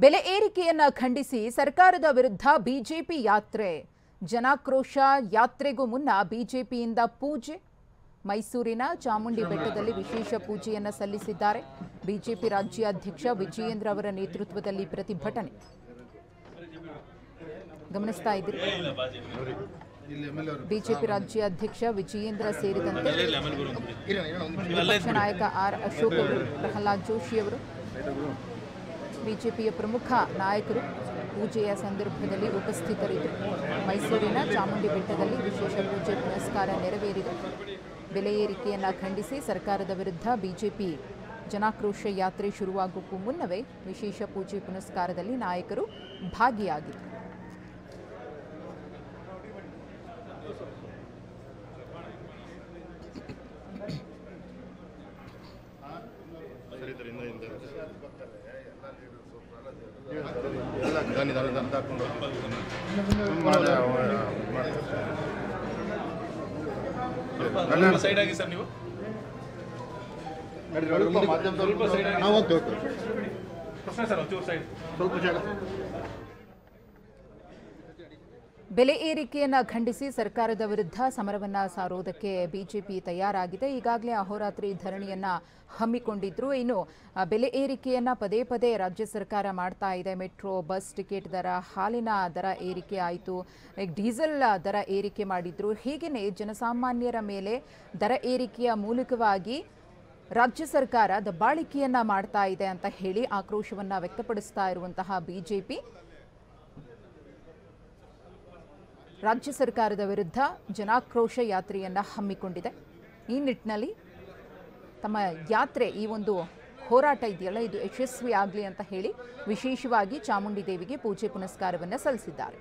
ಬೆಲೆ ಏರಿಕೆಯನ್ನ ಖಂಡಿಸಿ ಸರ್ಕಾರದ ವಿರುದ್ಧ ಬಿಜೆಪಿ ಯಾತ್ರೆ. ಜನಾಕ್ರೋಶ ಯಾತ್ರೆಗೂ ಮುನ್ನ ಬಿಜೆಪಿಯಿಂದ ಪೂಜೆ. ಮೈಸೂರಿನ ಚಾಮುಂಡಿ ಬೆಟ್ಟದಲ್ಲಿ ವಿಶೇಷ ಪೂಜೆಯನ್ನ ಸಲ್ಲಿಸಿದ್ದಾರೆ. ಬಿಜೆಪಿ ರಾಜ್ಯಾಧ್ಯಕ್ಷ ವಿಜಯೇಂದ್ರ ಅವರ ನೇತೃತ್ವದಲ್ಲಿ ಪ್ರತಿಭಟನೆ ಗಮನಿಸ್ತಾ ಇದ್ದೀರಿ. ಬಿಜೆಪಿ ರಾಜ್ಯಾಧ್ಯಕ್ಷ ವಿಜಯೇಂದ್ರ ಸೇರಿದಂತೆ ವಿಪಕ್ಷ ನಾಯಕ ಆರ್ ಅಶೋಕ್ ಅವರು, ಪ್ರಹ್ಲಾದ್ ಜೋಶಿ ಅವರು, ಬಿಜೆಪಿಯ ಪ್ರಮುಖ ನಾಯಕರು ಪೂಜೆಯ ಸಂದರ್ಭದಲ್ಲಿ ಉಪಸ್ಥಿತರಿದ್ದರು. ಮೈಸೂರಿನ ಚಾಮುಂಡಿ ಬೆಟ್ಟದಲ್ಲಿ ವಿಶೇಷ ಪೂಜೆ ಪುನಸ್ಕಾರ ನೆರವೇರಿದೆ. ಬೆಲೆ ಏರಿಕೆಯನ್ನು ಖಂಡಿಸಿ ಸರ್ಕಾರದ ವಿರುದ್ಧ ಬಿಜೆಪಿ ಜನಾಕ್ರೋಶ ಯಾತ್ರೆ ಶುರುವಾಗೋಕ್ಕೂ ಮುನ್ನವೇ ವಿಶೇಷ ಪೂಜೆ ಪುನಸ್ಕಾರದಲ್ಲಿ ನಾಯಕರು ಭಾಗಿಯಾಗಿದ್ದರು. ಸೈಡ್ ಆಗಿ ಸರ್, ನೀವು ಬೆಲೆ ಏರಿಕೆಯನ್ನು ಖಂಡಿಸಿ ಸರ್ಕಾರದ ವಿರುದ್ಧ ಸಮರವನ್ನ ಸಾರೋದಕ್ಕೆ ಬಿಜೆಪಿ ತಯಾರಾಗಿದೆ. ಈಗಾಗಲೇ ಅಹೋರಾತ್ರಿ ಧರಣಿಯನ್ನ ಹಮ್ಮಿಕೊಂಡಿದ್ರು. ಇನ್ನು ಬೆಲೆ ಏರಿಕೆಯನ್ನ ಪದೇ ಪದೇ ರಾಜ್ಯ ಸರ್ಕಾರ ಮಾಡ್ತಾ ಇದೆ. ಮೆಟ್ರೋ, ಬಸ್ ಟಿಕೆಟ್ ದರ, ಹಾಲಿನ ದರ ಏರಿಕೆ ಆಯಿತು, ಡೀಸೆಲ್ ದರ ಏರಿಕೆ ಮಾಡಿದ್ರು. ಹೀಗೆಯೇ ಜನಸಾಮಾನ್ಯರ ಮೇಲೆ ದರ ಏರಿಕೆಯ ಮೂಲಕವಾಗಿ ರಾಜ್ಯ ಸರ್ಕಾರ ದಬ್ಬಾಳಿಕೆಯನ್ನ ಮಾಡ್ತಾ ಇದೆ ಅಂತ ಹೇಳಿ ಆಕ್ರೋಶವನ್ನ ವ್ಯಕ್ತಪಡಿಸ್ತಾ ಇರುವಂತಹ ಬಿಜೆಪಿ ರಾಜ್ಯ ಸರ್ಕಾರದ ವಿರುದ್ಧ ಜನಾಕ್ರೋಶ ಯಾತ್ರೆಯನ್ನು ಹಮ್ಮಿಕೊಂಡಿದೆ. ಈ ನಿಟ್ಟಿನಲ್ಲಿ ತಮ್ಮ ಯಾತ್ರೆ, ಈ ಒಂದು ಹೋರಾಟ ಇದೆಯಲ್ಲ, ಇದು ಯಶಸ್ವಿ ಆಗಲಿ ಅಂತ ಹೇಳಿ ವಿಶೇಷವಾಗಿ ಚಾಮುಂಡಿ ದೇವಿಗೆ ಪೂಜೆ ಪುನಸ್ಕಾರವನ್ನು ಸಲ್ಲಿಸಿದ್ದಾರೆ.